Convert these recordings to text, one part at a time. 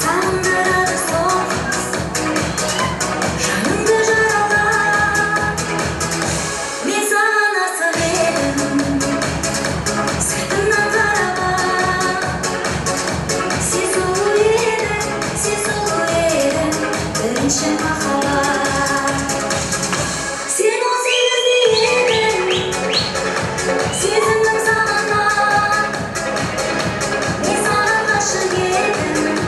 Sağındırır soğuk, canımda jaralar. Men sana nasıl edim, sırtımdan taraflar. Siz ulu edin, birinchi mahalla. Sen o sevimli edin, sezindim sana. Men sana aşık edim.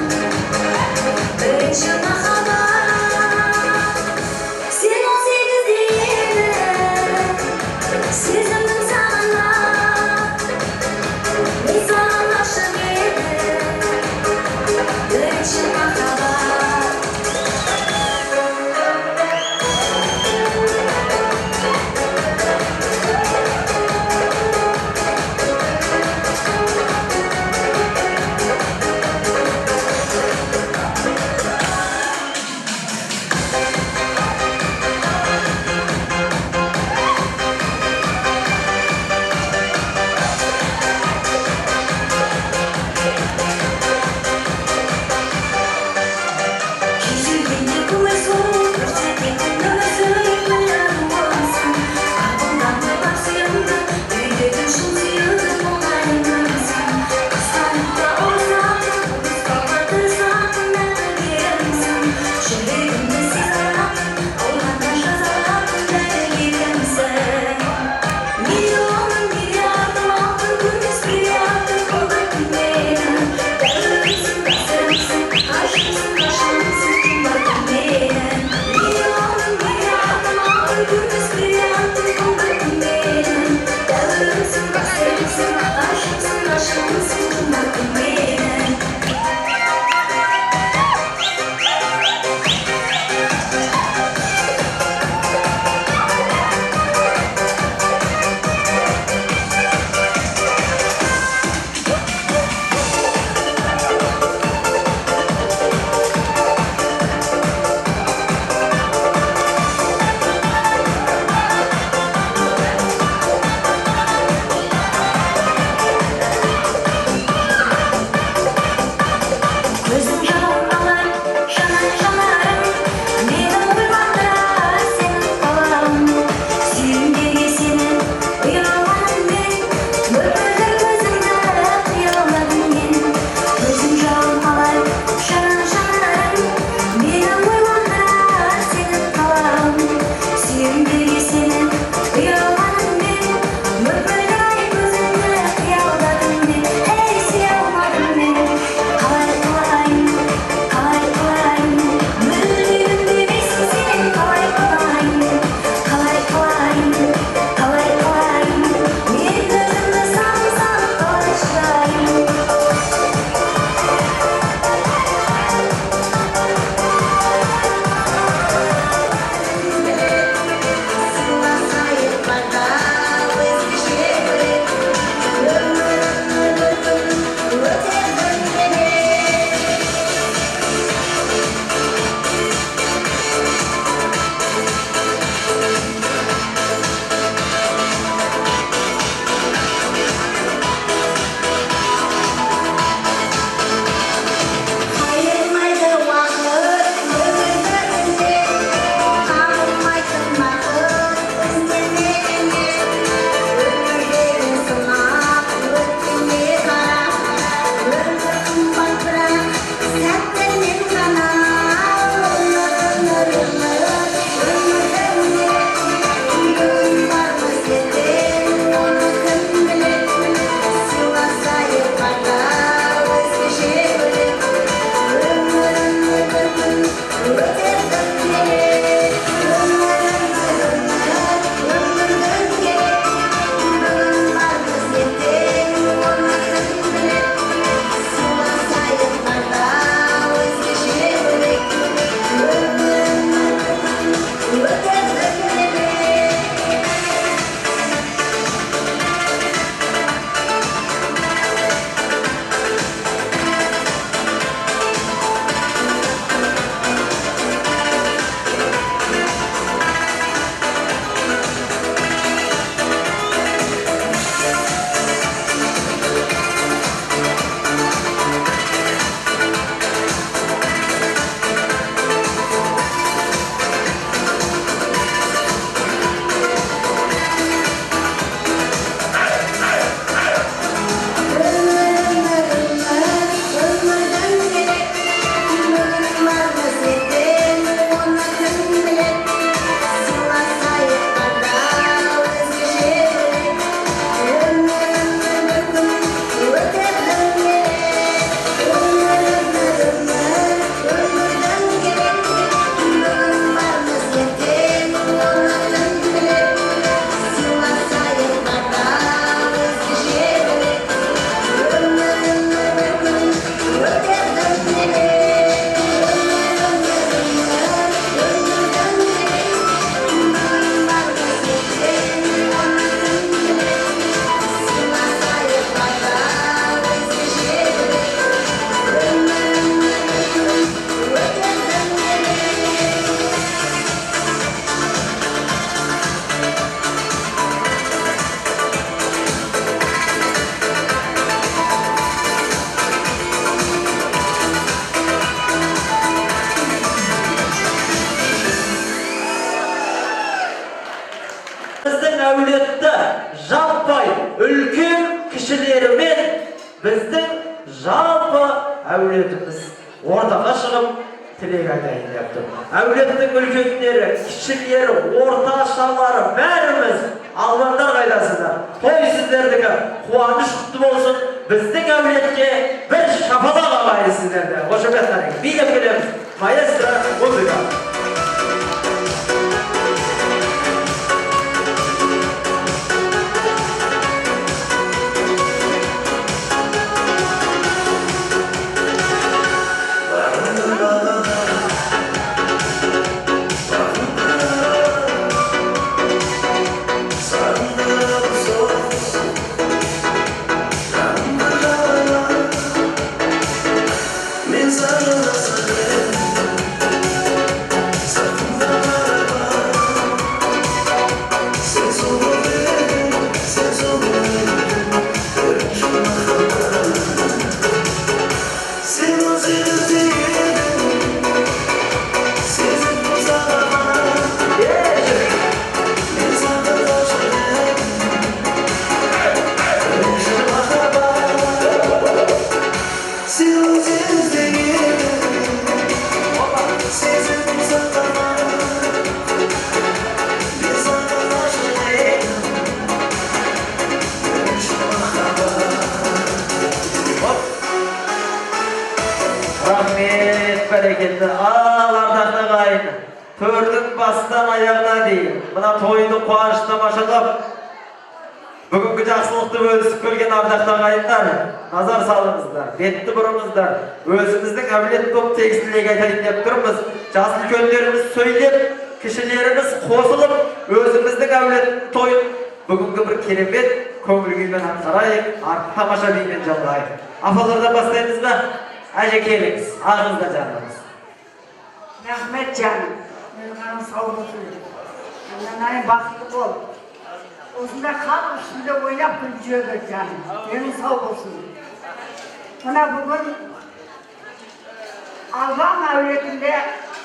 әулетimiz ортаға шығып тілек айтайын деп тұр. Әулеттің үлкендері, кішілері, орташалары бәріміз албандар қайдасыздар. Той сіздердікі қуаныш құтты болсын. Біздің әулетке бір шапалақ ағайын сіздерді. Қошеметтарың билеп келеміз. Маэстро музыка. Bereketli ağlardaқты қайын төрдің бастан аяғына дейін мына тойды қуанышты тамашалап бүгінгі жақсылықты бөлісіп келген ардақты ағайындар назар салыңыздар, бетті бұрыңыздар. Өзіміздің әулет топ тегістілік айтайын деп тұрмыз. Жас үлкендеріміз сөйлеп, кішілеріміз қосылып, өзіміздің әулет тойын бүгінгі бір керемет көңіл күймен атқарайық, тамаша бимен жалғайық. Апалардан бастаймыз ба? Әже келіңіз, ағыңызда жаныңыз. Рахмет жаным, менің сау болсын. Менің бақытты бол. Осында халық үстінде ойнап күліп жүре жаным. Менің сау болсын. Мына бүгін Албан әулетінде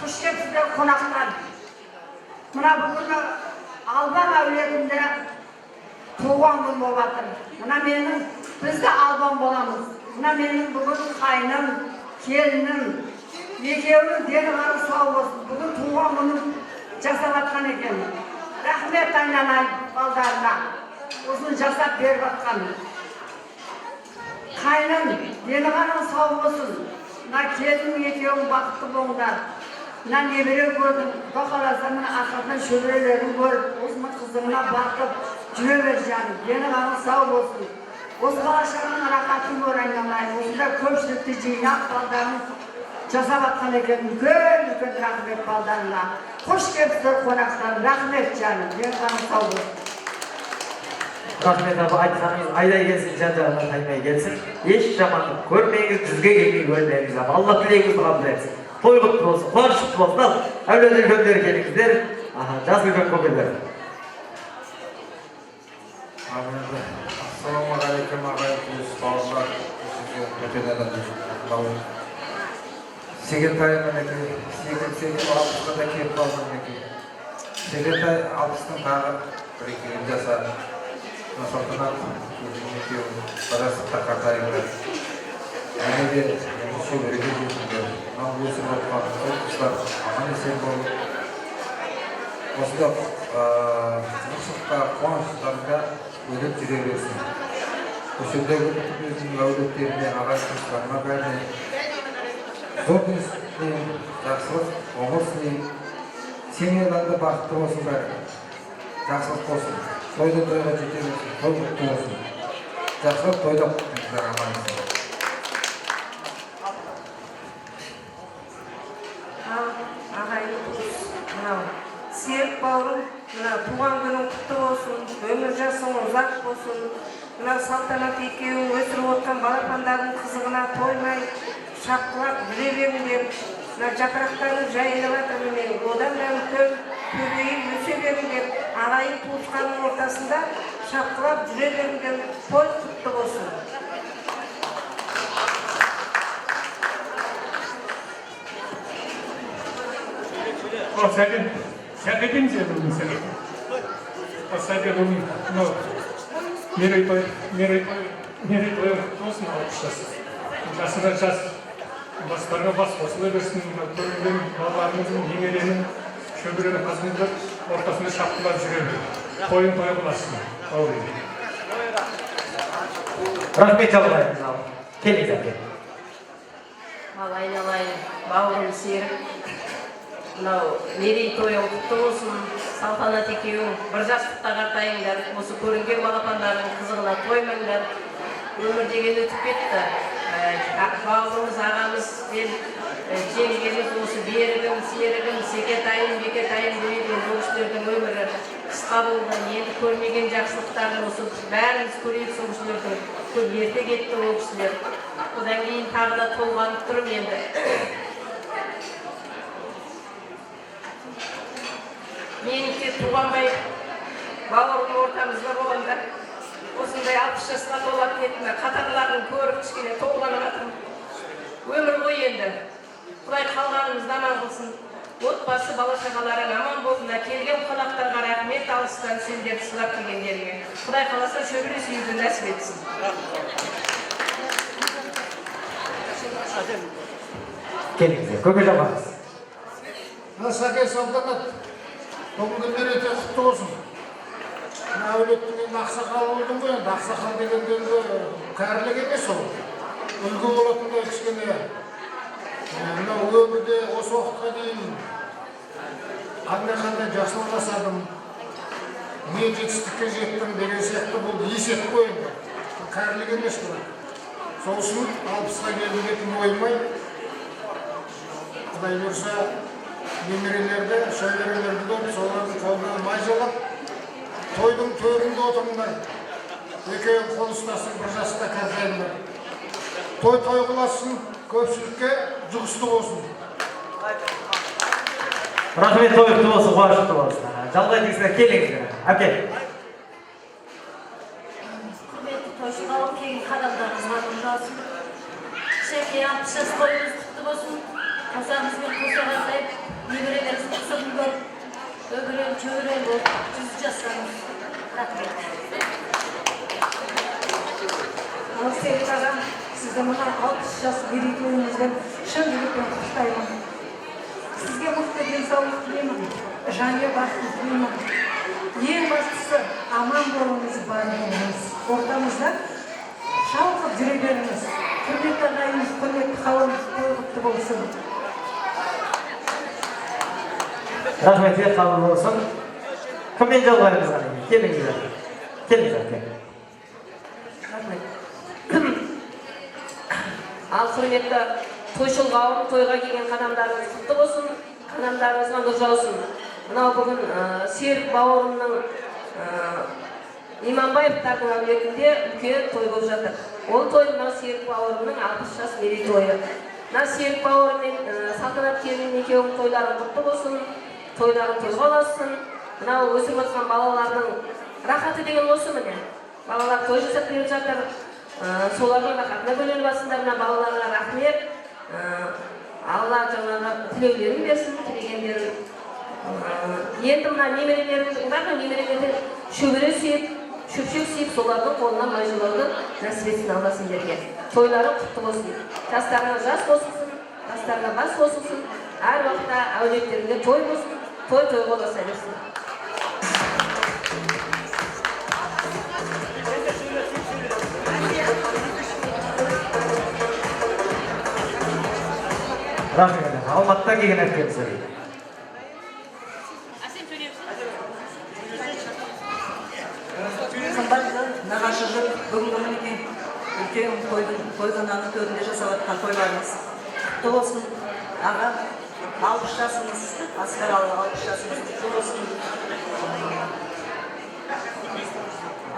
қош келіпсіздер қонақтар. Мына бүгін Албан әулетінде туған күн болып жатыр. Мына менің бізді Албан боламыз. Мына менің бүгін қайным, келінім, екеуінің дені ғарып сау болсын. Бүгін туған күнім жасап атқан екен. Рахмет айналайын балдарына. Осыны жасап беріп атқан. Қайным, дені ғарып сау болсын. Мына келінім екеуің бақытты болыңдар. Мына небере көрдім. Бақаласа мына ақырдан шөберелерін көріп, осының қызығына бақып жүре бер жаным. Дені ғарып сау болсын. Осы балашағының рақатын көр айналайын. Осында көпшілікті жинап балдарын жасап атқан екен. Үлкен рахмет балдарына. Қош келіпсіздер қонақтар. Рахмет жаным. Дені ғарып сау болсын. Рахмет апа, айтқаныңыз айдай келсін, жан-жағынан таймай келсін. Еш жамандық көрмеңіз, жүзге келмей өлмеңіз апа. Алла тілегіңізді қабыл етсін. Той құтты болсын, қуаныш құтты болсын. Ал, әулет үлкендер келіңіздер. Жас үлкен көкелер. Assalamualaikum warahmatullahi wabarakatuh. Сегентай мінеке, сеген алпысқа да келіп қалды мінеке. Сегентай алпыстың тағы бір екеуін жасады. Салтанат өзінің екеуін бірасықта қартайыңдар. Әне де шөбереге жетіңдер. Мынау өсіп отқан ұлтқыздар аман есен болып. Осында жұмысықта қуаныштарында өліп жүре берсін. Көшедегі өзінің әулеттеріне, ағай туыстарына бәріне зор дүниесіне жақсылық, ғұмыр сыйлайын. Семьяларында бақытты болсын бәрі. Жақсылық болсын. Тойдан тойға жете берсін. Той құтты болсын. Жақсылық тойда құттыңыздар аман есен. Ағайын мынау серік бауырым, мына туған күнің құтты болсын, өмір жасың ұзақ болсын. Мына Салтанат екеуің өсіріп отқан балапандардың қызығына тоймай, шапқылап жүре беріңдер. Мына жапырақтарың жайылып жатыр міне, одан да үлкен көбейіп өсе беріңдер. Ағайын туысқанның ортасында шапқылап жүре беріңдер. Той құтты болсын. Сәкеден жерлігін сәкеден. Сәкеден, мерейтой тосын алып жас Бастарға бас қосыла берсін, көрінген балаларымыздың немеренің шөберенің қызыңды ортасында шапқылап жүреді. Тойын той қыласың. Рахмет жалғайын. Келіңіз әке. Ал айналайын, бауырым серік. Мынау мерейтойың құтты болсын, салтанат екеуің бір жастықта қартайыңдар, осы көрінген балапандардың қызығына тоймаңдар. Өмір деген өтіп кетті. Бауырымыз, ағамыз бен жеңгеміз осы берігім, серігім, секетайым, бекетайым деген ол кісілердің өмірі қысқа болды. Енді көрмеген жақсылықтарын осы бәріміз көрейік, сол кісілердің көп ерте кетті ол кісілер. Одан кейін тағы да толғанып тұрмын енді. Меніңше туғанбай бауырым ортамызда болғанда осындай 60 жасқа толатын етімі қатарларын көріп кішкене толғанып жатырмын. Өмір ғой енді. Құдай қалғанымызды аман қылсын. Отбасы, бала-шағаларың аман болсын. Келген қонақтарға рахмет, алыстан сендерді сыйлап келгендеріңе. Құдай қаласа шөбере сүюді нәсіп етсін. Келіңіздер, көке жалғаңыз. Сәке салтанат, бүгінгі мереке құтты болсын. Әулеттің енді ақсақал болдың ғой, енді ақсақал дегенде енді кәрілік емес ол. Үлгі болатындай кішкене. Мынау өмірде осы уақытқа дейін қандай жақсылық жасадым, не жетістікке жеттім деген сияқты бұл есеп қой енді. Кәрілік емес бұл. Сол үшін 60-қа келді бетін оймай, Құдай бұйырса немерелерді, шөберелерді көріп, солардың қолынан май жалап, тойдың төрінде отырыңдар. Екеуің қол ұстасың, бір жаста қартайыңдар. Той қыласын, көпшілікке жұғысты болсын. Рахмет, тойықты болсын, қуанышты болсын. Жалғайтыңыздар, келіңіздер. Әке. Құрметті тойшылауы келген қадамдарыңызға нұржасын. Шәке 60 жас тойыңыз құтты болсын. Қосағыңызбен қоса қартайып, немерелеріңіздің қызығын көріп, өбірен, чөбірен болып, 100 жастарыңыз. Рахмет. Ал Серік ағам, сізді мына 60 жас мерейтойыңызбен шын жүрекпен құттықтаймын. Сізге мықты денсаулық тілеймін, жанұя бақыт тілеймін. Ең бастысы аман болуыңыз, бар болуыңыз. Ортамызда шалқып жүре беріңіз. Құрметті ағайымыз, құрметті қаламыз құтты болсын. Рахмет, қабыл болсын. Кіммен жалғаймыз ғана? Келіңіздер. Келіңіздер. Рахмет. Ал құрметті тойшыл қауым, тойға келген қадамдарыңыз құтты болсын, қадамдарыңызға нұр жаусын. Мынау бүгін Серік бауырымның Иманбаевтардың әулетінде үлкен той болып жатыр. Ол той мынау Серік бауырымның 60 жас мерейтойы. Мына Серік бауырым мен салтанат келін екеуінің тойларын құтты болсын, тойларын тойға ұлассын. Мынау өсіп жатқан балалардың рахаты деген осы міне. Балалар той жасап беріп жатыр. Солардың рахатына бөленіп жатсыңдар. Мына балаларға рахмет. Алла жаңағы тілеулерін берсін, тілегендерін. Енді мына немерелердің барлығы немерелерді шөбере сүйіп, шөпшек сүйіп, солардың қолынан май жылауды нәсіп етсін Алла сендерге. Тойлары құтты болсын. Жастарына жас қосылсын, жастарына бас қосылсын. Әр уақытта әулеттерінде той болсын, той-тойға ұласа берсін. Рахмет, Алматыдан келген әпкеміз. Қымбатты нағашы жұрт, бүгінгі мінекей үлкен тойхананың төрінде жасап жатқан тойларымыз құтты болсын. Аға 60 жасыңыз, Асқаралы 60 жасыңыз құтты болсын.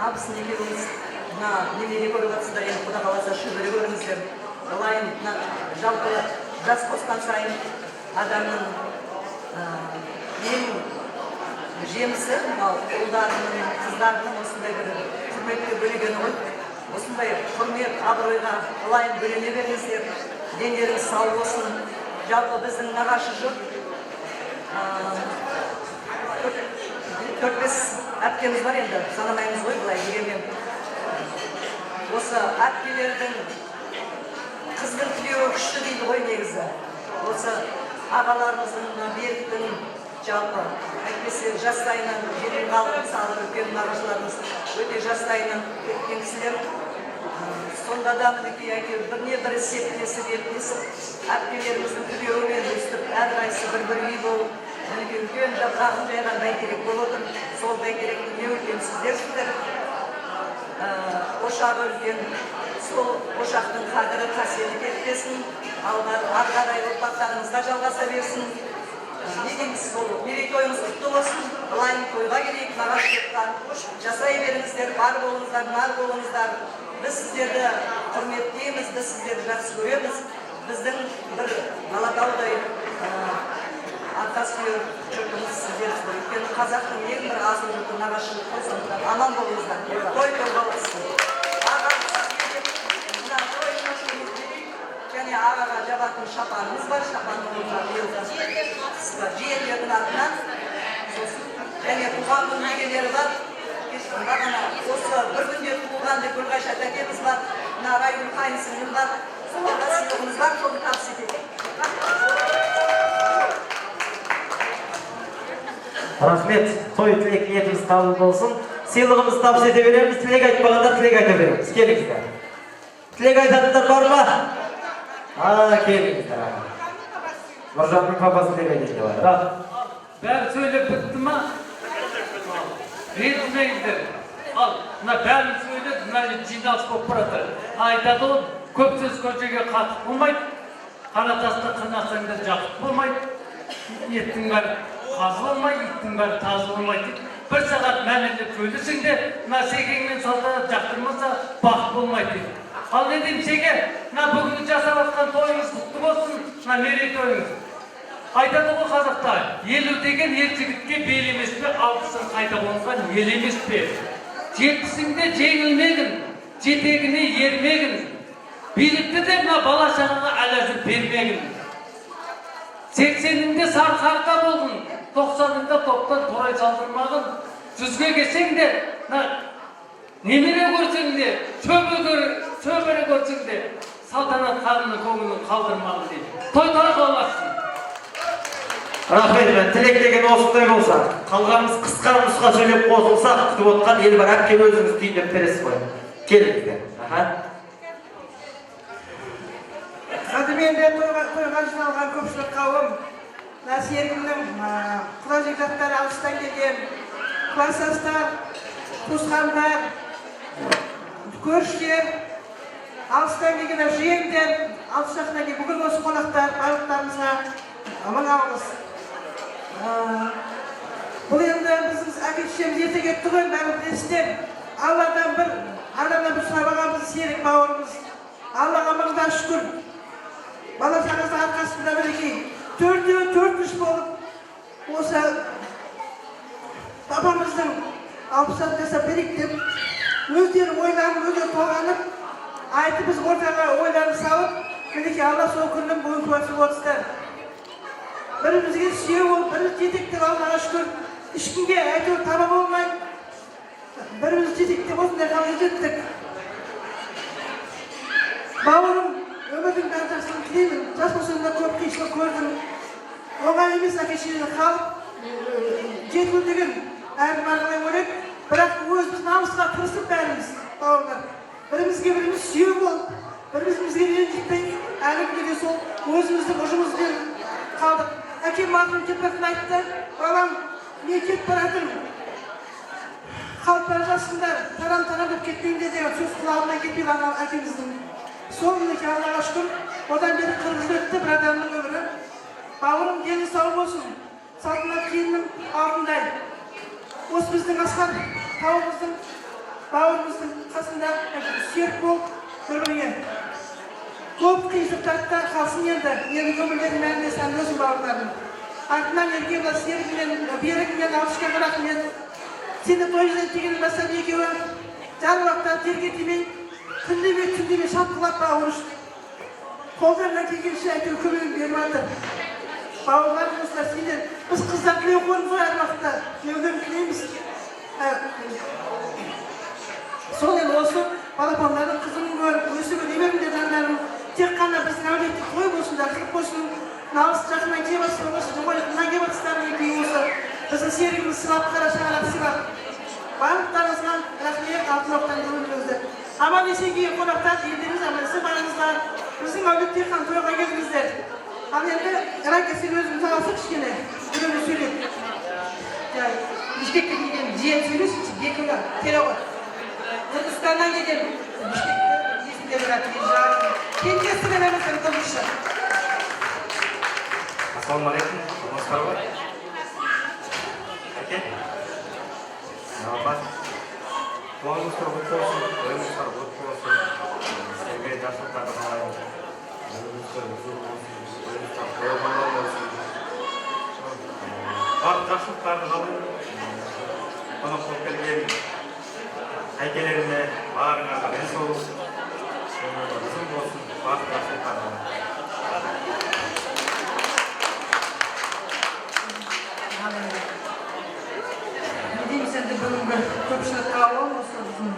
Абысын екеуіңіз мына немере көріп жатсыздар, енді Құда қаласа шөбере көріңіздер. Былайын жалпы жас қосқан сайын адамның ең жемісі ұлдарының, қыздарының осындай бір құрметке бөлегені ғой. Осындай құрмет, абыройға былайын бөлене беріңіздер. Дендеріңіз сау болсын. Жалпы біздің нағашы жұрт 4-5 әпкеміз бар енді, санамаймыз ғой былай дегенмен. Осы әпкелердің қыздың тілеуі күшті дейді ғой, осы ағаларымыздың мына беріктің жалпы әйтпесе жастайынан жерден қалып мысалы үлкен нағашыларымыз өте жастайынан кеткен кісілер. Сонда да мінекей әйтеуір біріне бірі септесіп ептесіп әпкелеріміздің түгеуімен өстіп әрқайсысы бір үй болып мінекей үлкен жапырағын жайған бәйтерек болып отыр. Сол бәйтеректің не үлкен сіздерсіздер. Ошағы үлкен, сол ошақтың қадірі қасиеті кетпесін, ары қарай ұрпақтарыңызға жалғаса берсін. Не дейміз, сол мерейтойыңыз құтты болсын, былайын тойға келейік, нағашылықтар жасай беріңіздер, бар болыңыздар, нар болыңыздар. Біз сіздерді құрметтейміз, біз сіздерді жақсы көреміз. Біздің бір Алатаудай арқасүйер жұртымыз сіздерсіздер. Өйткені қазақтың ең бір асыл жұрты нағашылық болсын, аман болыңыздар. Той болсын. Мына тойына шүміз берейік. Және ағаға жабатын шапанымыз бар, шапанның орнына жиендердің атынан. Және туған күн егелері бар. Бағана осы бір күнде туылған деп Гүлғайша тәтеміз бар. Мына Райгүл қайынсіңлім бар. Соларға сыйлығымыз бар, соны табыс етейік. Рахмет, той тілек ниетіміз қабыл болсын. Сыйлығымызды табыс ете береміз, тілек айтпағандар тілек айта береміз. Келіңіздер. Тілек айтатындар бар ма? Келіңіздер. Нұржанның папасы тілек айтады бар. Бәрі сөйлеп бітті ма? Ренжімеңіздер. Ал, мына бәрін сөйлеп, мына жиналыс болып барады. Айтады ол, көп сөз көжеге қатып болмайды. Қара тасты қынасаңда жақып болмайды. Еттің бәрі қазы болмайды, иттің бәрі тазы болмайды. Бір сағат мәнерлеп сөйлесең де, мына секеңмен салтанат жақтырмаса, бақыт болмайды. Ал не деймін Секе, мына бүгінгі жасап жатқан тойыңыз құтты болсын, мына мерейтойыңыз. Айтады ғой қазақта, ел өтеген ер жігітке бел емес пе, алпысын қайта болған ел емес пе. Жетпісіңде жеңілмегін, жетегіне ермегін. Билікті де мына бала шағаға әләзір бермегін. 80-інде сарқарқа болдың, 90-ында топтан торай салдырмағын. 100-ге келсең де, немере көрсең де, шөбере көрсең де, салтанат қанының көңілін қалдырмағын дейді. Той-той боласың. Рахмет, тілек деген осындай болса, қалғанымыз қысқа нұсқа сөйлеп қосылсақ, күтіп отқан ел бар, әпке өзіңіз түйіндеп бересіз ғой. Келіңіздер. Қадірменде тойға жиналған көпшілік қауым, серігімнің құда жекжаттар алыстан келген, кластастар, туысқандар, көршілер, алыстан келген жиендер, алыс жақтан келген бүкіл осы қонақтар, барлықтарымызға мың алғыс. Бұл енді біздің әке-шешеміз ерте кетті ғой, бәрі білесіздер. Алладан бір сұрап алғанбыз серік бауырымыз. Аллаға мыңда шүкір. Бала шағасы арқасында мінекей 4-3 болып, осы папамыздың 60 жасап берейік деп, өздері ойланып, өздері толғанып, айтып біз ортаға ойланып салып, мінекей Алла сол күннің бүгін куәсі болсыздар. Бірімізге сүйеу болып, біріміз жетектеп Аллаға шүкір, ешкімге әйтеуір таба болмай, біріміз жетектеп осындай қалай жеттік. Бауырым, өмірдің бәрі жақсылығын тілеймін. Жас болсаңда көп қиыншылық көрдім. Оңай емес әке-шешені қалып, жету деген әркім әрқалай ойлайды. Бірақ өзіміз намысқа тырысып бәріміз, бауырлар. Бірімізге біріміз сүйеу болып, бірімізге ренжітпей, әлі күнге де сол өзіміздің ұжымызбен қалдық. Әкем марқұм кетпейтін айтты, балам, мен кетіп бара жатырмын. Қалып бара жатсыңдар, тарам-тарам болып кетпеймін деген сөз құлағымнан кетпейді әкеміздің. Сол мінекей Аллаға шүкір, одан бері 40 жыл өтті бір адамның өмірі. Бауырым дені сау болсын, салтанат келіннің алдындай. Осы біздің асқар тауымыздың, бауырымыздың қасында серік болып бір-біріне. Көп қиыншылықтарда қалсын енді өмірлерінің мәнінде сән өзің бауырларым. Артынан ерген серігімен, берігімен алышқан рахмет. Сені той жасайды дегеннен бастап екеуі жар уақытта жерге тимей, түндемей шапқылап бауыр үшін. Қолдарынан келгенше әйтеуір көмегін беріп жатыр. Бауырларым осылар сендер, біз қыздар тілеу қоймыз ғой әр уақытта, тілеулерін тілейміз. Сол енді осы балапандардың қызын көріп, өсіп немерімде жандарым, тек қана біздің әулеттік той болсын, жақсылық болсын, Nalыс жақынан кеп отырсың, осы Жоғайлықынан кеп отырсыздар екеуі осы. Біздің серігіміз сыйлап, Қарашығалап сыйлап. Барлықтарыңызға рахмет, алтын оқтан көріңіздер. Аман есен кейін қонақтар, елдеріңіз аман есен барыңыздар. Біздің әулеттер хан тойға келдіңіздер. Ал енді Раке сен өзің саласы кішкене, біреуді сөйлеп. Бішкекке келген жиен сөйлесінші, бекілі, келе ғой. Түркістаннан келген Бішкекті есінде бірәткен жарым. Кенкесі мен әміздің тұлышы. Assalamualaikum, namaskar Pak. Oke. Selamat. Tuhan terbuka olsun, Tuhan terbuka olsun. Sebagai dasar kata lain. Tuhan terbuka olsun, Tuhan terbuka olsun. Bak dasar kata lain. Bana kelgen haykelerine bağırına kadar soğuk. Bizim olsun, bak dasar kata lain. Енді бүгінгі көпшілік қауым осы біздің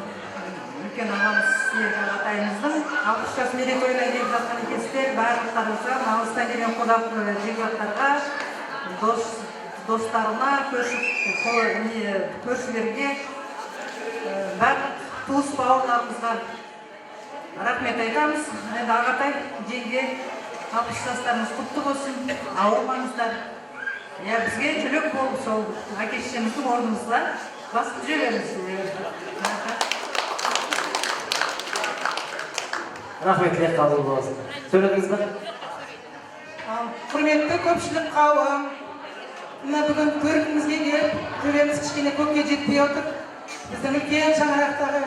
үлкен ағамыз Серік Ағатайымыздың 60 жас мерейтойына келіп жатқан екенсіздер. Барлықтарыңызға, алыстан келген қонақ жекжаттарға, достарыма, көршілерге, барлық туыс бауырларымызға рахмет айтамыз. Енді Ағатай жеңге 60 жастарыңыз құтты болсын, ауырмаңыздар. Бізге жүрек болып сол әке-шешеміздің орнымызға басып жүре беріңіз. Рахмет, тілек қабыл болсын. Сөйледіңіз бе? Құрметті көпшілік қауым, мына бүгін көрігімізге келіп, төбеміз кішкене көкке жетпей отыр. Біздің үлкен шаңырақтағы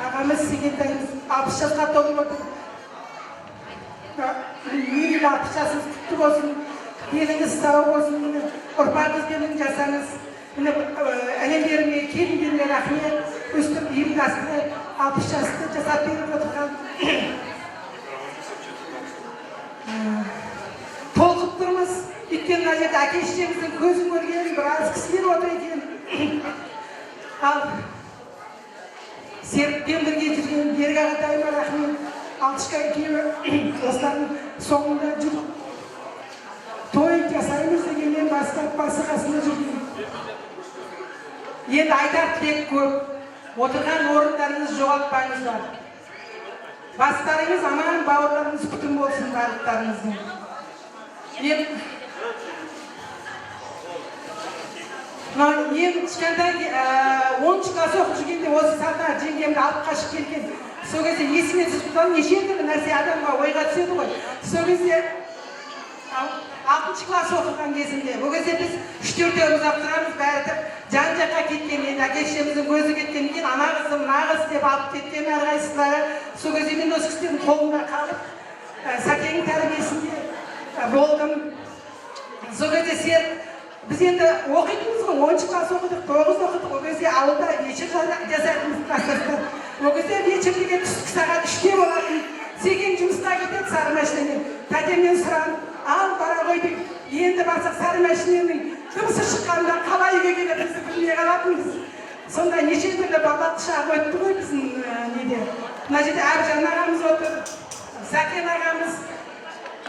ағамыз Сегентайымыз 60 жасқа толып отыр. Мерейлі 60 жасыңыз құтты болсын. Еліңіз сау болсын, ұрпағыңыз белін жасаңыз. Әлемдеріне, келіндеріне рахмет, өстіп ұйымдастырып, 60 жасты жасап беріп отырған. Толқып тұрмыз, өйткені мына жерде әке-шешеміздің көзін көрген біраз кісілер отыр екен. Ал Серікпен бірге жүрген Берік Ағатайыма рахмет, Алтышқа екеуі осылардың соңында жүріп. Той жасаймыз дегеннен бастап басы қасында жүрген. Енді айтар тілек көп. Отырған орындарыңыз жоғалтпаңыздар. Бастарыңыз аман, бауырларыңыз күтім болсын барлықтарыңыздың. Мен кішкентай 10 класс оқып жүргенде осы салтанат жеңгемді алып қашып келген. Сол кезде есіме түсіп неше түрлі нәрсе адамға ойға түседі ғой. Сол кезде 6 класс оқыған кезімде, бұл кезде біз 3-4-еуміз тұрамыз, бәрі жан-жаққа кеткен, енді әке-шешеміздің көзі кеткен екен, ана қызым, мына қыз деп алып кеткен әрқайсылары. Сол кезде мен осы кісілердің қолында қалып, Сәкеннің тәрбиесінде болдым. Сол кезде Серік, біз енді оқитынбыз ғой, 10 класс оқыдық, 9 оқыдық, ол кезде ауылда вечер жасайтынбыз класстастар. Ол кезде вечер деген түскі сағат 3-те болатын. Сәкен жұмысқа кетеді сары машинамен. Тәтемнен сұрадым. Ал бара ғой деп, енді барсақ сары машиненің дыбысы шыққанда қалай үйге келіп бізді білмей қалатынбыз. Сонда неше түрлі балалық шақ өтті ғой біздің неде. Мына жерде Әбжан ағамыз отыр, Сәкен ағамыз,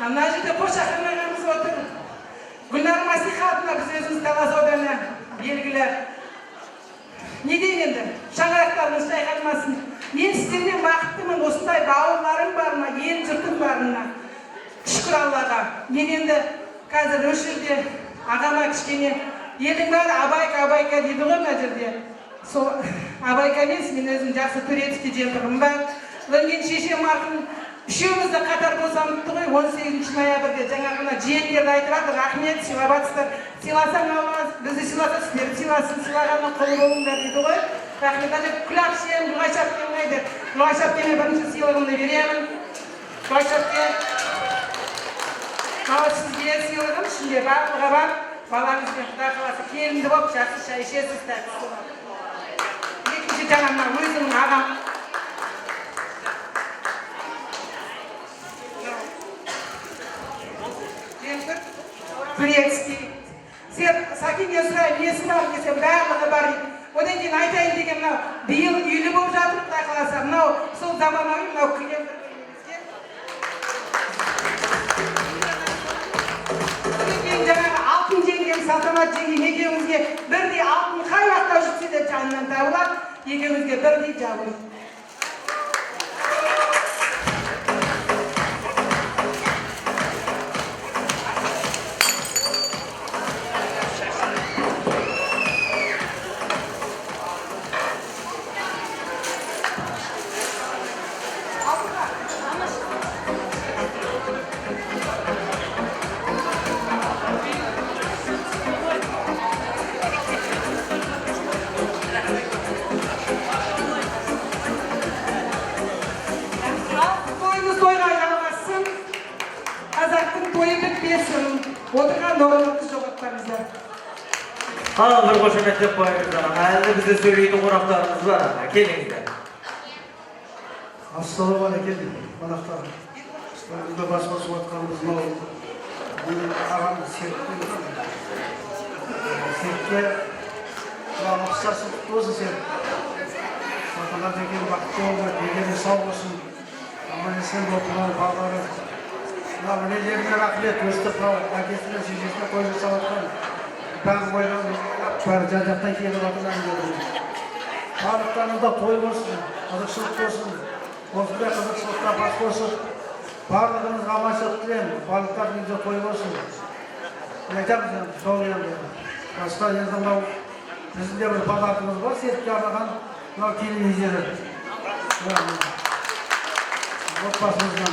мына жерде Қошаққан ағамыз отыр. Гүлнар Масихатовна біз өзіміз Талас ауданы белгілі. Не дейін енді, шаңырақтарымыз шайқалмасын. Мен сіздермен бақыттымын, осындай бауырларым бар ма, ел жұртым барына. Шүкір Аллаға. Мен енді қазір осы жерде ағама кішкене елдің бәрі Абайка дейді ғой мына жерде. Сол Абайка емес, мен өзім жақсы Туретовке жемпірім бар. Мен шешем марқұм үшеумізді қатар босаныпты ғой 18 ноябрьде. Жаңағына жиендерді айтырады, рахмет, сыйлабатсыздар. Сыйласаң Алла бізді сыйласа, сіздерді сыйласын, сыйлағанның құлы болыңдар дейді ғой. Рахмет, Күләпсем, Нұрғайшапкен қайды. Нұрғайшапкенге бірінші сыйлығымды беремін. Нұрғайшапкен. Сізге сыйлығым ішінде барлығы бар. Балаңызбен Құдай қаласа келінді болып жақсы шай ішесіз, тәттісі бар. Екінші жағынан өзімнің ағам. Жемпір Турецкий. Сәкенге сұрайын, несі бар десем, барлығы бар. Одан кейін айтайын деген мынау биыл үйлі болып жатыр, Құдай қаласа. Мынау сол заманауи, мынау күлем бір-бірімізге. екеумізге бірдей алтын қай жақта жүрсе де жанынан табылады, екеумізге бірдей жабын. Тойымыз тойға жалғассын, қазақтың тойы бітпесін, отырған орныңызды жоғалтпаңыздар. Al bir koşumetlep koyunuzdan. Әлі бізде сөйлейтін қонақтарымыз бар. Келіңіздер. Ассалаумағалейкум, қонақтар. Бүгінгі бас қосып отқанымыз мынау менің ағам Серікпен. Серікке 60 жасы құтты болсын Серік. Салтанат екен бақытты болды, дегені сау болсын. Аман-есен болып мынау балалары. Мына мінелеріне рахмет, өстіп әкесімен шешесіне той жасап отқан. Бәрі ойланып, бәрі жан-жақтан келіп жатырған деді. Барлықтарыңызда той болсын, қызықшылық болсын, осындай қызықшылықта бас қосып, барлығыңызға аманшылық тілеймін, барлықтардың үйінде той болсын. Айтамыз енді, сол енді. Басқа енді мынау біздің де бір подаркымыз бар, Серікке арнаған мынау телевизоры. Отбасымыздан.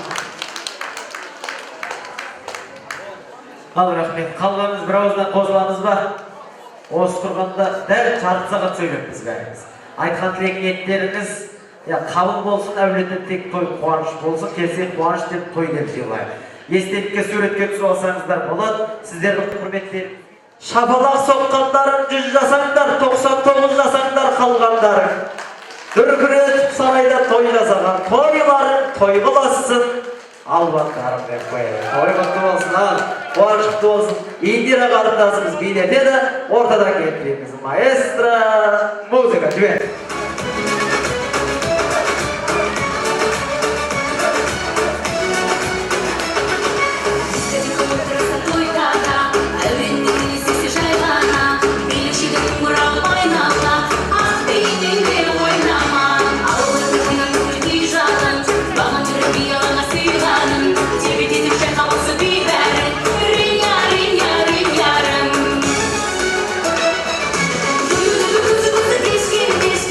Al рахмет. Қалғаныңыз бір ауыздан қосыламыз ба? Осы тұрғанда дәл жарты сағат сөйлеппіз бәріміз. Айтқан тілек ниеттеріңіз қабыл болсын, әулетте тек той қуаныш болсын, келсе қуаныш деп той деп сыйлайық. Естелікке суретке түсіп алсаңыздар болады. Сіздердің құрметтерің. Шапалақ соққандарың 100 жасаңдар, 99 жасаңдар қалғандарың. Дүркіретіп сарайда той жасаған, тойларың той қыласың. Албаттарым деп қойып, той құтты болсын, қуаныш құтты болсын. Индира қарындасымыз билетеді, ортадан келтіреміз. Маэстро, музыка, жібер. This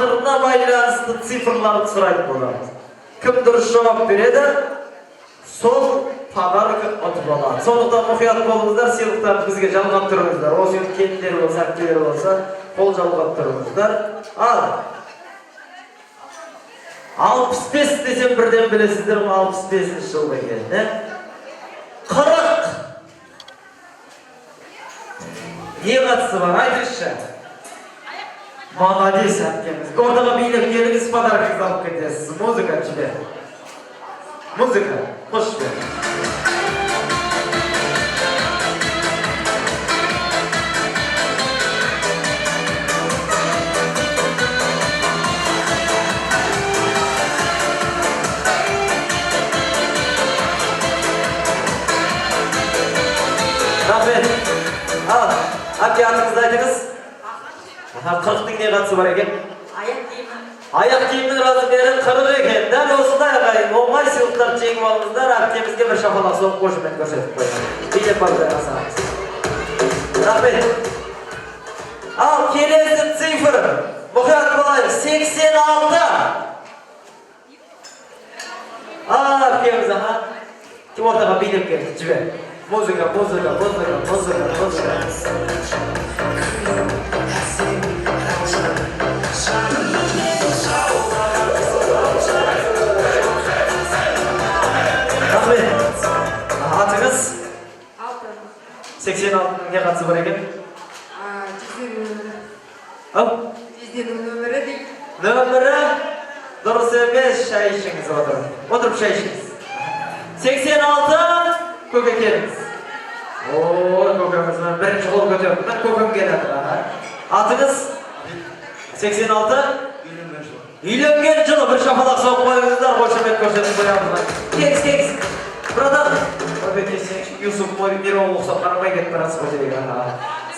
Taqdirine baylanışlı sifirlarını sırayıp olamiz. Kim dürüst cevap beredi? Sol pazarlık atıp aladi. Sonuqdan muhiyat bolingizlar, siyliqlarni bizga jalg'ab turingizlar. O'sha kelinglar bo'lsa, aktivlar bo'lsa, qo'l jalg'ab turingizlar. Al. 65 desem birden bilesizdir, 65-yilda keldi. 40. Yığatsı var, aytışça. Молодец, akemiz. Ortaga biylep geliniz, pодаркыңызды alıp ketesiz. Muzika içinde. Muzika, hoş geldin. Rahmet. Al, aka atınızda aytыңыз. 40'ning ne katsı var eken? Ayak kiyimi. Ayak kiyiminin razmeri 40 eken. Däl osunday agayın. Oňay sylyklar çeňip alýňyzlar, akemizge bir şapalak soňup goşumet görsetip goýýan. Biýe balda asaňyz. Rahmet. Al, kelesi sifir. Muhyat bolayık, 86. Akemiz aha. Kim ortaga biýlep geldi, jiber. Muzika. Rahmet. Atınız? 86'nın ne katsı var eken? Al. Nömeri değil. Nömeri? Dürüst emes, çay içiniz oturun. Oturup çay içiniz. 86 kökekeriniz. Ooo kökemiz ben birinci kol götürdüm. Ben kökem geledi. Atınız? 86? Үйленген жылы bir şapalak soğuk koyunuzlar, koşumet koşumet koyamızlar. Keks. Buradan. Yusuf bir oğul uqsap qaramay ketip barasız koşuyor.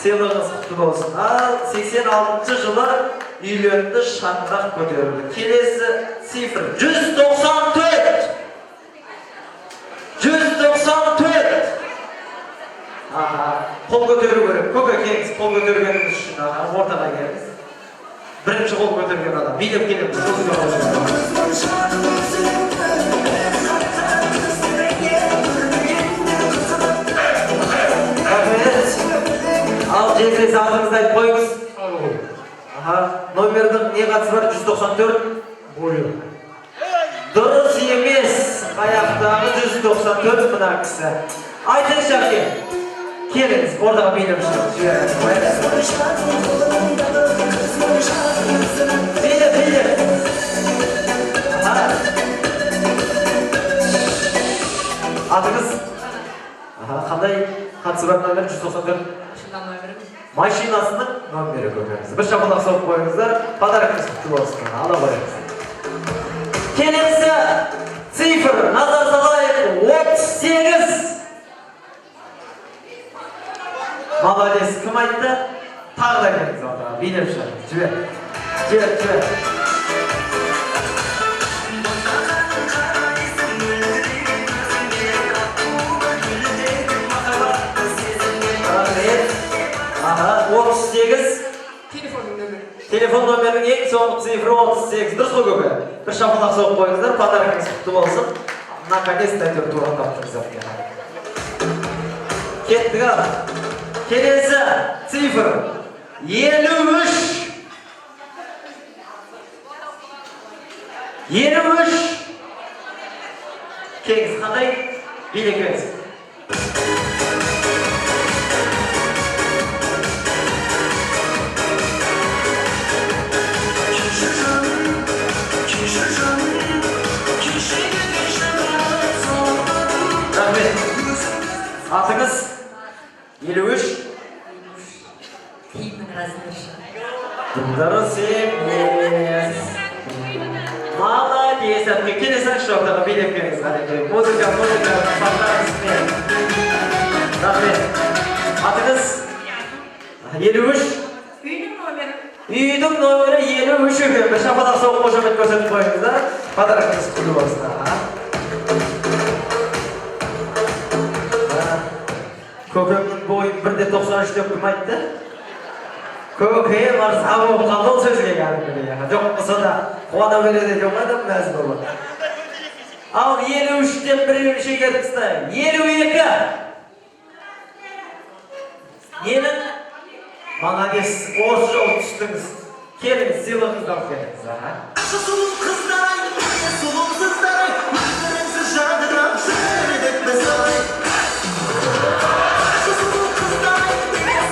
Sılığınız kutlu olsun. 86 жылы үйlendi, şandaq götürdü. Kelesi sifir 194. 194. Kol götürü görüp, kökekeniz kol götürgeniniz için ortaga geliniz. Birinci kol götürgen adam, bilip gelip Al, cezresi adınızda ayıp koyunuz. Nomerдің ne katsı var? 194. Boyu. Dürüst emes, ayaqdağı 194 mına kısa. Aytın şarkı. Keliniz, orada bilip Bilip. Adınız? Qanday katsı var nomer 194? Maşinasının nomeri koyuyoruz. Bir şapalak soğuk koyuyoruzlar, pодаркыңыз kutlu olsun. Ala koyuyoruz. Kelesi sifir, nazar salayık 38. Молодец, kim aytdı? Tağı da geliniz orada, bilip şarkı. Jiber. Aha, 38. Telefon nomerinin en soğuk sifri 38. Dürüst koy köke. Bir şapalak soğuk koyunuzlar, pодаркыңыз kutlu olsun. Наконец-то ötür tuğan taptınız afiyet. Kettik ha. Kelesi sifir 53. 23. Kengіз qanday? Bilekeniz. Rahmet. Atınız? 53. Kiyimin razmeri. Dürüst emes. Молодец, kelesen şu ortada bilip geliniz. Muzika, pazarkınız ne? Rahmet. Atınız? 53. Үйдің номері 53 екен. Bir şapalak soğuk koşumet görsetip koyunuzlar. Pодаркыңыз kutlu olsun. Kökemnin boyu 1.93 dep kim aytdı? Köke marza bu kalın sözge geldi ya. Yok olsa da kuana verede yok adam mezun olur. Al 53'ten bir şey gelip istayım. 52. Yeni Malades, orası ol düştünüz. Gelin silahınızdan geliniz ha. Sulum kızlar, sulum kızlar, gözlerinizi jandıran seyredip mesela. Sulum kızlar,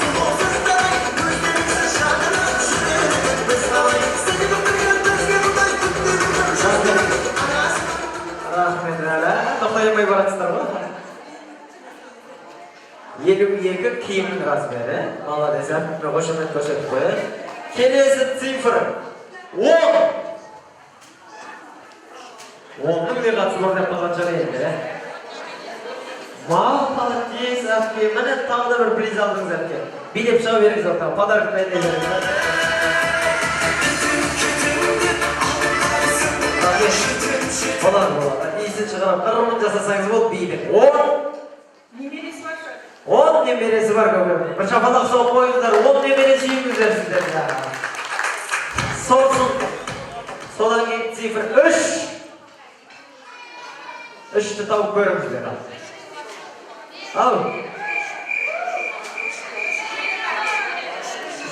sulum kızlar, gözlerinizi jandıran seyredip mesela. Seni bakırken tezgah buday kutlarından jandıran. Rahmet ala, toxtayamay baratsızlar mı? 52 kiyimin razmeri. Malades, hepime hoşamet koşatıp koyar. Kelesi sifir 10. 10'ның ne katı var dep kalgancha endi. Молодец, Afke. Mana tağda bir priz aldınız Afke. Bilip şov veriniz ortaga. Pодарок bilan beriniz. Bolar. İyisi çıkarıp qırmın jasasangiz bo'ldi beylik. 10. Nemeresi var. 10 nemeresi var köpek. Bir şapalak soğuk koyunlar. 10 nemeresi yiyinizler sizler ya. Solsun. Solan git sifir 3. 3'tü tavuk koyunuzlar. Al.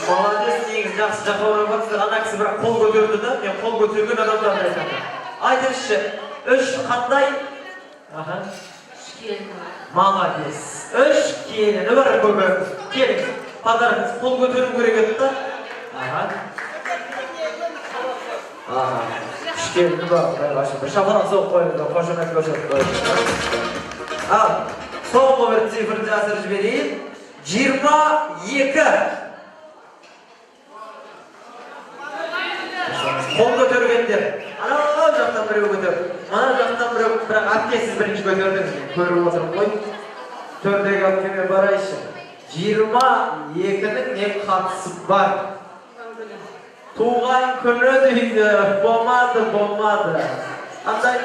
Malades deyiңiz жақсы жақлап жатсыздар. Ана кісі бірақ қол көтерді да, мен қол көтерген адамдарды айтамын. Айтыңызшы, 3 қандай? Аха. Malades. 3 kelini var көбеңіз. Келіңіз. Подаркыңыз қол көтеру керек еді да. Аха. Аха. 3 kelini бар. Bir şapalak soğuk koyunuzlar. Qo'shimcha ko'rsatib qo'yinglar. Al. So'nggi bir sifrni jasirib bereyim. 22. Qol ko'targanlar. Ana yoqdan biri ko'tarib. Mana yoqdan biri biroq akasiz birinchi ko'tardingiz. Ko'rib o'tirib qo'y. Tördagi akame barayshi. 22ning ne qatısı var? Tuğan kuni deydi. Bo'lmadi. Qanday?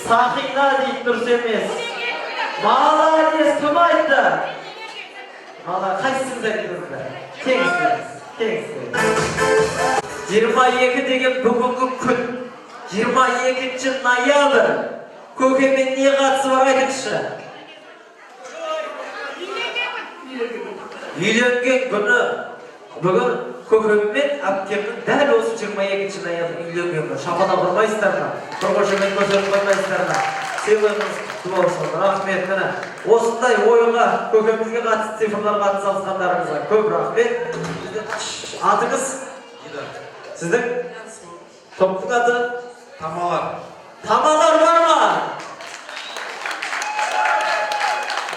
Sahina deyip dursa emas. Malades kim aytdi? Mana qaysiniz aytdingizlar? Tengsiz. 22 degan bugungi kun. 22-noyabr. Ko'kemin ne qatısı var aytingizchi? Uylangan kuni. Bugun ko'kemin akkamning dal o'sib 22-noyabr uylangan. Shapana qilmaysizlarmi? Bir qo'shimcha ko'rsatib qo'ymaysizlarmi? Sevgimiz qutlug' bo'lsin. Rahmet mana. Osonday o'yinga ko'kemizga qattiq sifrlar qattiq solganlaringizga ko'p rahmet. Atınız? Sizin? Topun adı? Tamalar. Tamalar var mı?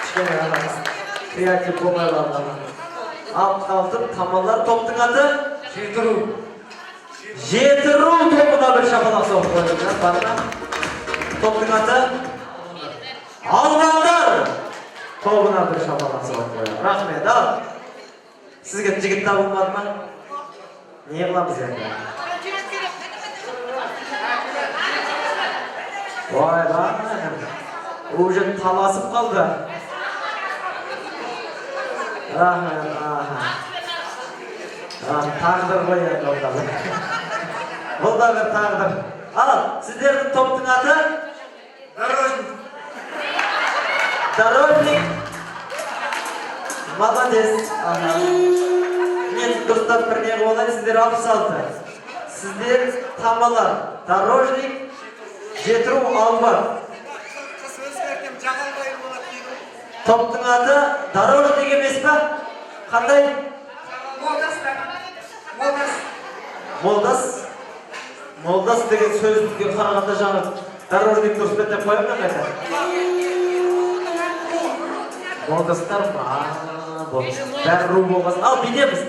Çıkın ya. Kreatif olmayla altın tamalar topun adı? Jetru. Jetru topuna bir şapalak soğuk koyacağım. Bana. Topun adı? Almanlar. Topuna bir şapalak soğuk koyacağım. Rahmet al. Sizge jigit tabılmadı mı? Niye kılamız yani? Vay lan. Ucu talasıp kaldı. Rahmet. Tağdır koyuyor orada. Bu da bir tağdır. Al, sizlerin topun adı? Darojnik. Malades. Men dostlar bir ne olayı sizler alıp saldı. Sizler tamalar. Darojnik. Jetru alvar. Topun adı Darojnik emas mi? Qanday? Moldas degan so'zga qaraganda janob Darojnik ko'rsatib deb qo'yamman qayta. Moldaslar bu. Darru bo'lgan. Al bilamiz.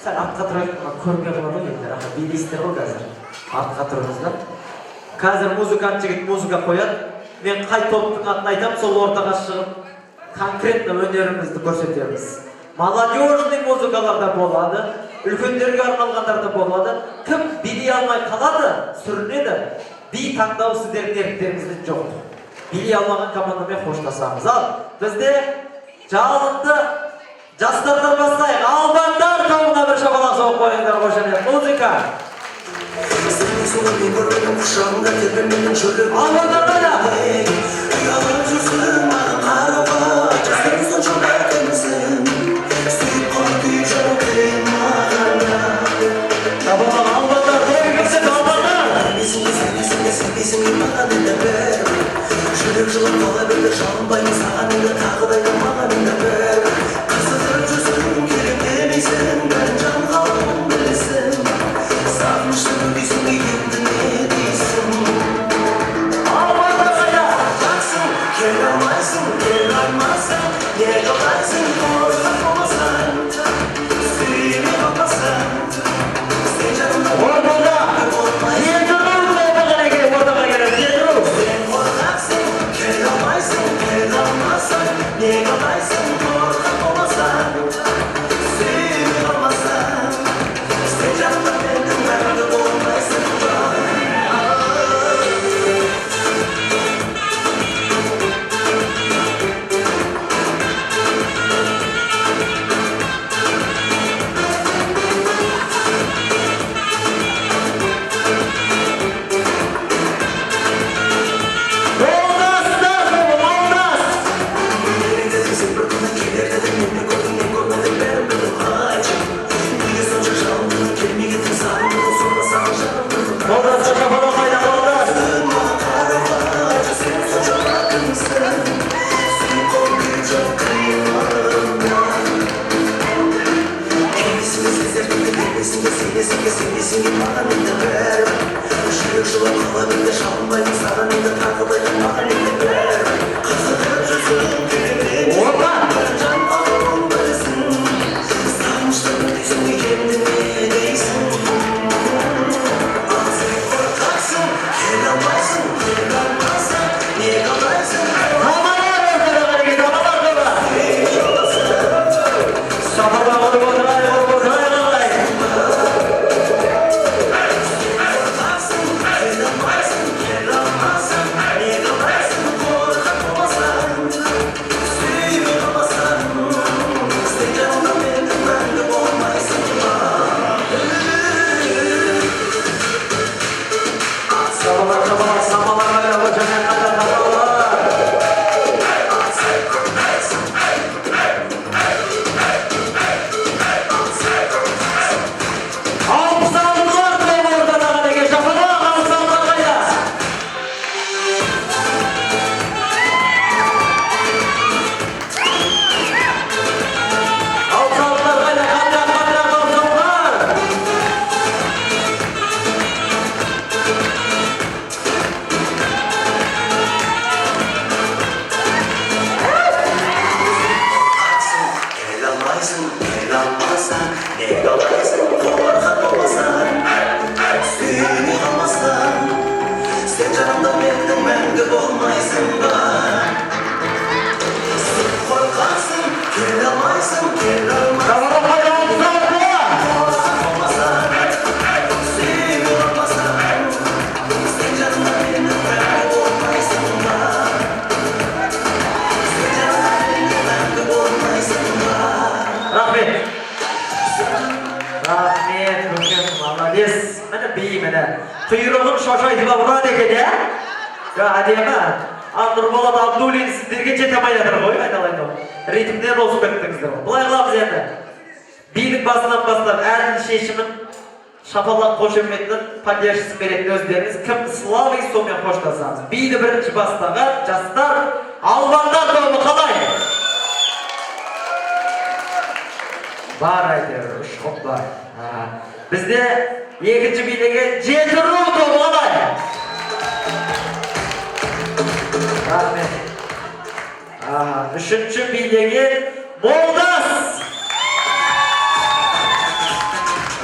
Sen artqa turib ko'rmay qoladi endi. Bilingizlar hozir. Artqa turibsizlar. Hozir muzikant jigit muzika qo'yadi. Men qay topning atini aytam, sol o'rtaga chiqib konkretno o'yinlarimizni ko'rsatamiz. Молодежный muzikalarda bo'ladi, ulkanlarga arналganlarda bo'ladi. Kim biliy olmay qoladi, surinadi. Bi taqdov sizlarning erklerimizda yo'q. Biliy olmagan komandaga xo'shlasamiz. Al, bizda Jalında Жастардан бастайық. Албандар тобына бір шапалақ соғып қойыңдар қошемет. Музыка. Албандар қайда? Шапалақ албандар қойып кетсек албандар. Жүрек жылап қала берді жанбаймын саған енді тағы да маған енді бір қызығып жүрсің керек демейсің бәрін жан қалауын білесің сағыныштың дейсің енді не дейсің Албандар қайда? Жақсың келе алмайсың келе алмасың не қалайсың қорқақ болмасаң сүйме қалмасаң сен жанымда Ортада. Жетіру тобы қанеке ортаға келеді. Жетіру. сен қорқақсың келе алмайсың келе алмасаң не қалайсың қорқақ болмасаң сүйме қалмасаң сен жанымда менің мәңгі болмайсың ба Молдастар тобы, молдас. Сен бір күні келер дедің мен де көрдім мен көрмедім бәрін білдім айтшы неге сонша жалындың келмей кеттің сағындың сонда саған жалындым Молдастар шапалақ қайда, молдас? айтшы сен сонша бақытсың сен қорқып жоқ қиынлығына келмесіңе сезердіңді бермесің де сенесің де сенбесің де маған енді бәрібір жүрек жылап қала берді жалынбаймын саған енді тағы да маған енді бәрібір қызығып жүрсің керек Опа! жан қалауын білесің сағыныштың дейсің енді не дейсің ал сен қорқақсың келе алмайсың келе алмасаң не қалайсың Тамалар ортада қанеке, тамалар тобы. Шапалақ ұрып отырайық, ұрып отырайық ағайын. қорқақсың келе алмайсың келе алмасаң не қалайсың қорқақ болмасаң сүйме қалмасаң сен жанымда менің мәңгі болмайсың ба Шапалақ, шапалақ, самалар қайда, қошемет қайда, тамалар. Алпысалдылар тобы ортада қанеке, шапалақ, алпысалдылар қайда? Алпысалдылар қайда, қайда, қайда, алпысалдылар? келе алмайсың келе алмасаң не қалайсың қорқақ болмасаң сүйме қалмасаң сен жанымда менің мәңгі болмайсың ба сен қорқақсың келе алмайсың келе алмасаң Шапалақ қайда, алпысалдылар? қорқақ болмасаң сүйме қалмасаң сен жанымда менің мәңгі болмайсың ба сен жанымда менің мәңгі болмайсың ба Рахмет. Рахмет, көкем, молодец. Міне би, міне. Құйрығын шошайтып ұрады екен, иә? Әдемі. Нұрболат Абдуллин сіздерге жете алмай жатыр ғой, айналайын ол. Ритмден озып кеттіңіздер. Былай қыламыз енді. Бидің басынан бастап әннің шешімін шапалақ қошеметінің поддержкасын беретін өздеріңіз кім славый сонымен қоштасамыз. Биді бірінші бастаған жастар Албандар тобы қалай? Бар әйтеуір, үш құп бар. Бізде екінші билеге Жетіру тобы қалай? Рахмет. Үшінші билеге Молдас.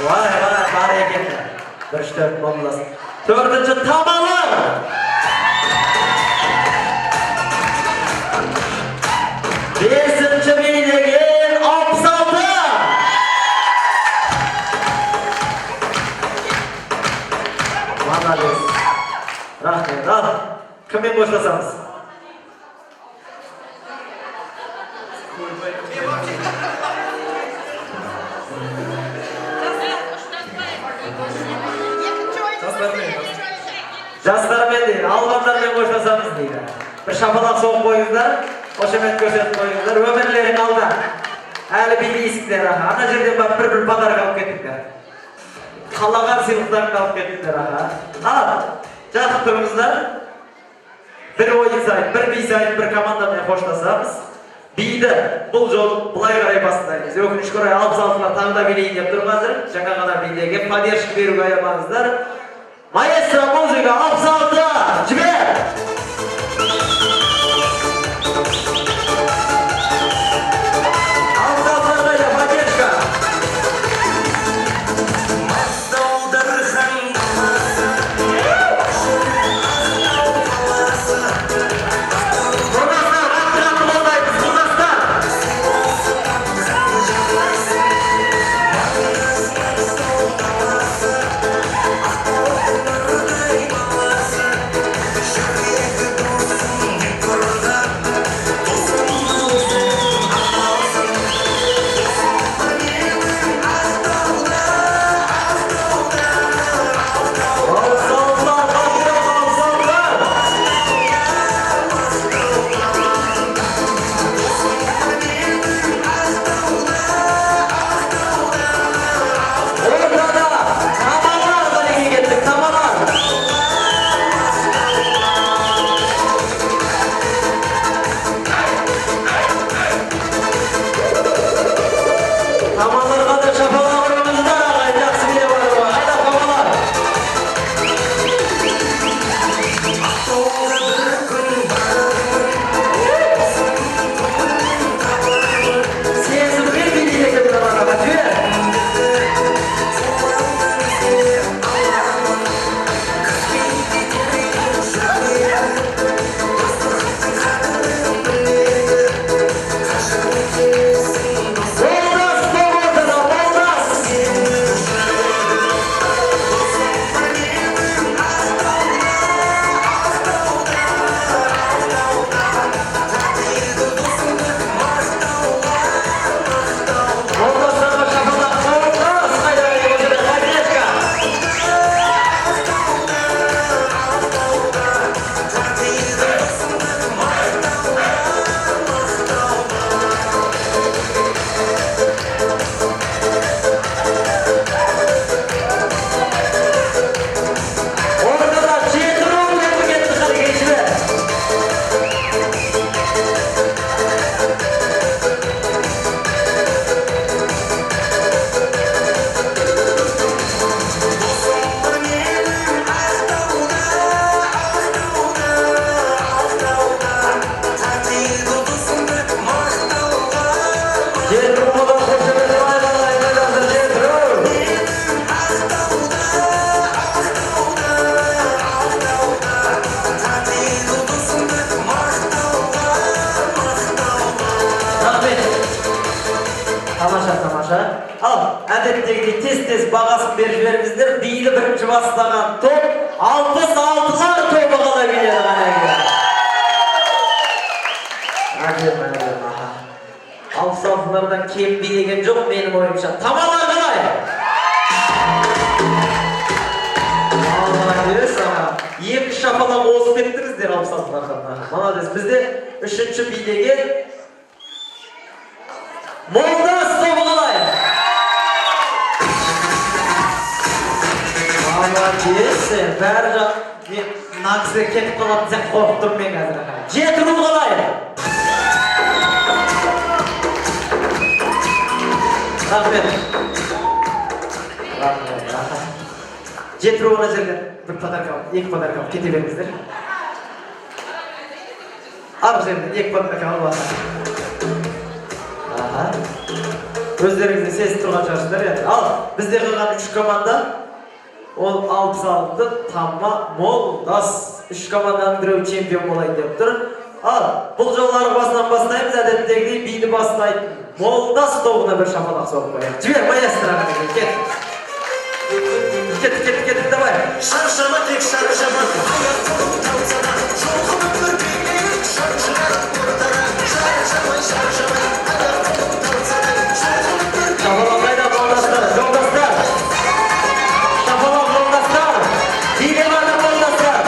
Vay, бар екен. 3-4 Молдас. Төртінші Тамалар. Бесінші билеген Абзалды. Молодец. Рахмет. Ал, кіммен қоштасамыз? albanlarla koşasamız deydi. Bir şapalak soğuk koyunlar, koşamet köşet koyunlar, ömerlerin alda. Әлі билейсіздер, ана жерден бап бір подарок алып кеттіңдер. Қалаған сыйлықтарын алып кеттіңдер, Ал, жақын тұрыңыздар. Bir ойын сайын, bir би сайын, bir командамен қоштасамыз. Биді бұл жол бұлай қарай бастаймыз. Өкінішке орай 66-лар тағы да билейін деп тұр қазір. Жаңа ғана билеге поддержка беруге аямаңыздар. Маэстро музыка 66, жібер! Tez бағасын беріп жіберіңіздер. Бейлі бірінші бастаған топ 66-лар тобы қала келеді ғанайға. Әдем. 66-лардан кем билеген жоқ менің ойымша. Тамалар қалай? Молодец, екі шапалақ озып еттіңіздер 66-лардан. Молодец. Бізде үшінші билеген Молдас тобы қалай? Молодец, бәрі жақ, мен нағызға кетіп қалатын сәк қорқып тұрмын мен қазір. Жеті ру қалай? Рахмет. Жеті руына жерден бір подарка алып, екі подарка алып кете беріңіздер. Арғы жерден екі подарка алып алып. Өздеріңізді сезіп тұрған шығарсыздар. Ал, бізде қалған 3 команда. Ол 66 Тамма Молдас. 3 команданың біреуі чемпион болайын деп тұр. Ал, бұл жоллары басынан бастаймыз, әдеттегідей биді бастайтын Молдас тобына бір шапалақ соғып қояйық. Жібер, маэстроға кет. Кет, давай. Шаршама тек шаршама, Шапалақ қайда Молдастар, жолдастар. Шапалақ Молдастар. Биге барды Молдастар.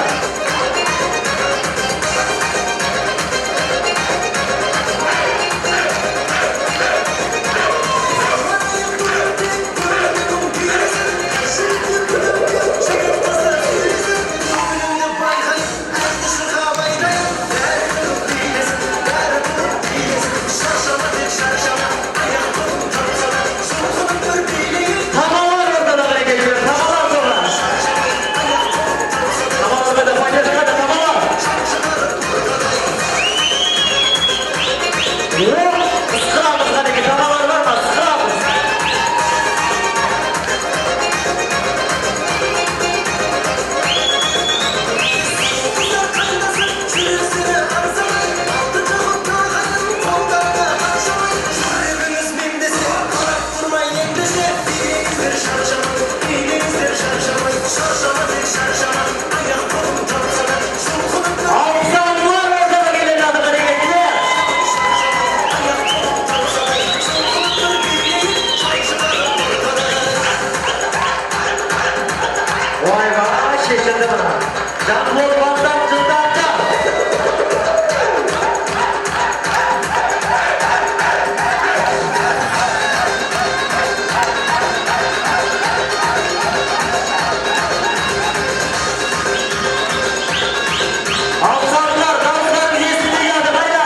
Janbol Bandam Jildancha. Alçaklar, danslar bilesini geldi, hayda.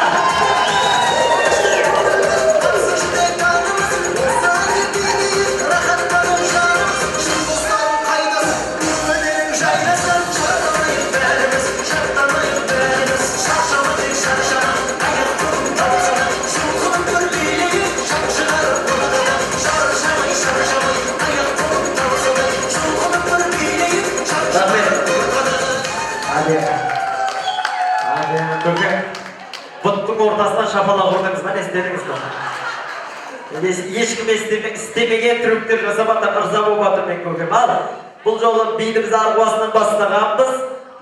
Köke, buttun ortasından şapalak vurdunuz, ben istediniz mi? Ешкім істемеген трюктер жасамақта ырза болып жатыр мен көкем. Ал, бұл жолы бейдіміз арғуасынан бастағанбыз.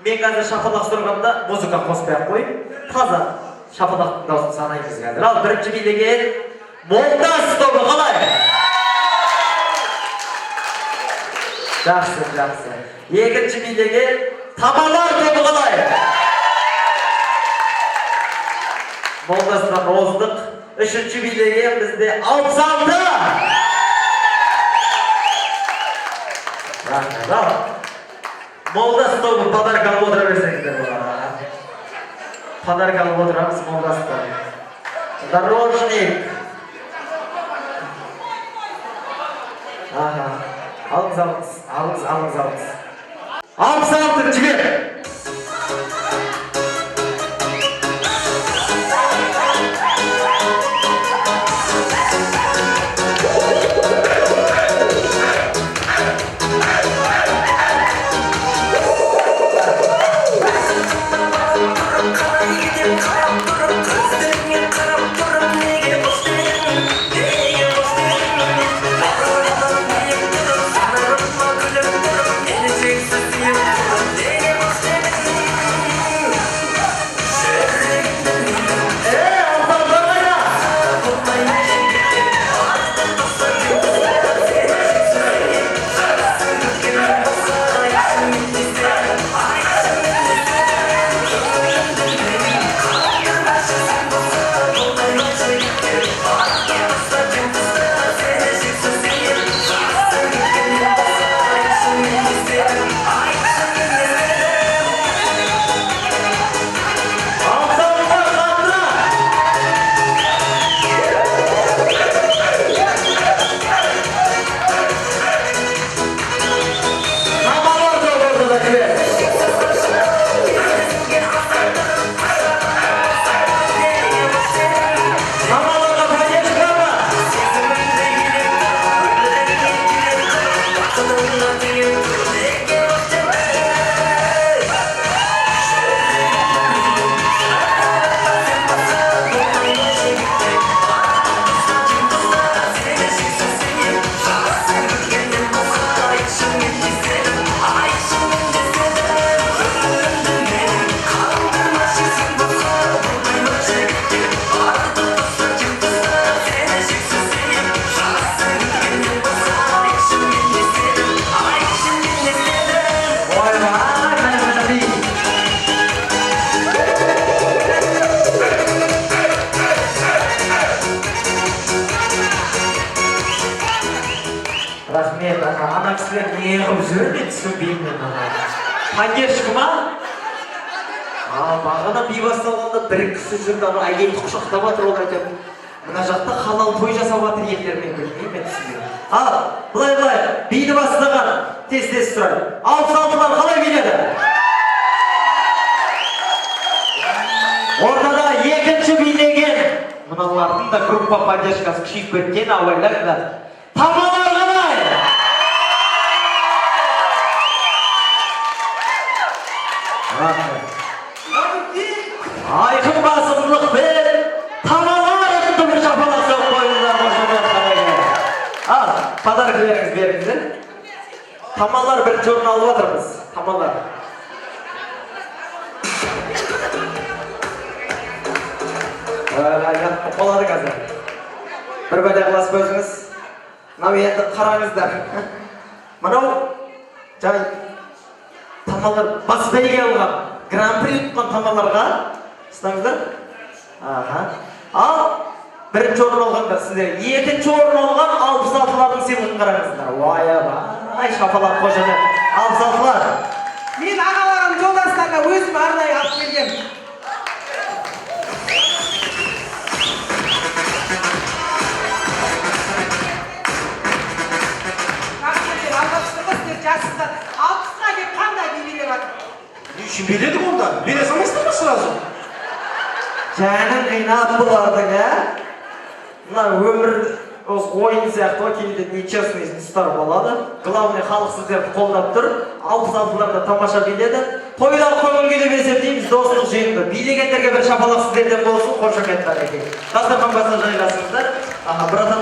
Мен қазір шапалақ сұрғанда музыка қоспай-ақ қойып, таза шапалақтың дауысын санаймыз қазір. Ал, бірінші билеген Молдас тобы қалай? Жақсы, жақсы. Екінші билеген Тамалар тобы қалай? Молдасынан оздық. Üçüncü bilegen bizde Alçaltı. Rahmet. Moldas topu padarka alıp oturabilirsiniz bana. Padarka alıp oturamız Moldas'ta. Дорожник. Aha. Alınız. Alçaltı çıkıyor. Rahmet, ana kisiler ne yapıp жүрмін түсінбеймін Пандешкі ма? Бағана бейбас салғанда бір кісі жүрді, әйелді құшақтап жатыр ол айтып. Мына жақта халал той жасап жатыр елдермен білмеймін, мен түсінбеймін. Ал, былай, бейді бастаған тез сұрайын. Алпыс-алтылар қалай биледі? Ортада екінші билеген, мыналардың да группа поддержкасы күшейіп кеткен, абайлар. Тамалар қалай? Айқын басымдықпен тамалар ұтты бір шапалақ соқ қойыңыздар Ал, подарок беріңіздер. Тамалар бір жорын алып жатырмыз. Тамалар. Болады қазір. Бір бәле қыласып өзіңіз. Мынау енді қараңыздар. Мынау жай тамалар бас бәйге алған, гран-при ұтқан тамаларға ұстаңыздар. Ал бірінші орын алғандар сіздер, екінші орын алған 66-лардың сыйлығын қараңыздар. Ай, шапалақ қошаны 66-лар. Мен ағаларым жолдастарға өзім арнайы алып келгем. Жасында 60-ға кеп қандай билелер бар? Не үшін биледік онда? Биле салмайсыздар ма сразу? Жаның қинап бұлардың, Мына өмір ойын сияқты кейде нечестный тұстар болады. Главный халық сіздерді қолдап тұр. 66-ларда тамаша биледі. Тойдан көңіл күйді есептейміз, достық жиынды. Билегендерге бір шапалақ сіздерден болсын, қошемет бәрекелді. Дастархан басына жайғасыңыздар. Братан